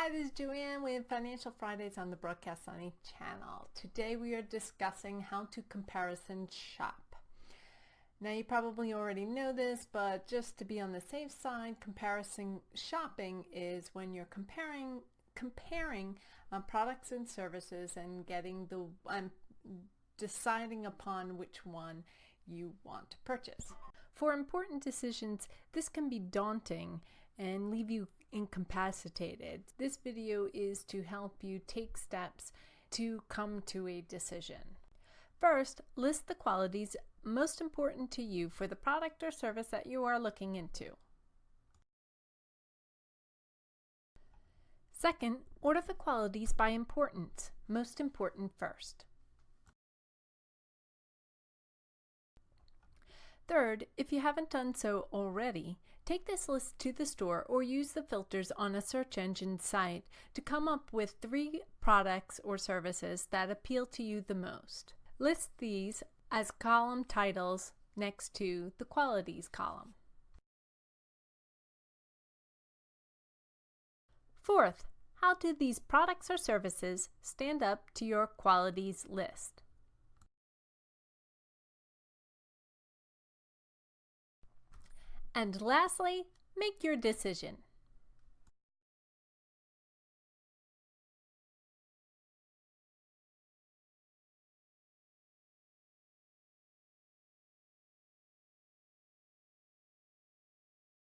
Hi, this is Joanne with Financial Fridays on the Broadcast Sunny channel. Today we are discussing how to comparison shop. Now you probably already know this, but just to be on the safe side, comparison shopping is when you're comparing products and services and getting deciding upon which one you want to purchase. For important decisions, this can be daunting and leave you incapacitated. This video is to help you take steps to come to a decision. First, list the qualities most important to you for the product or service that you are looking into. Second, order the qualities by importance, most important first. Third, if you haven't done so already, take this list to the store or use the filters on a search engine site to come up with 3 products or services that appeal to you the most. List these as column titles next to the qualities column. Fourth, how do these products or services stand up to your qualities list? And lastly, make your decision.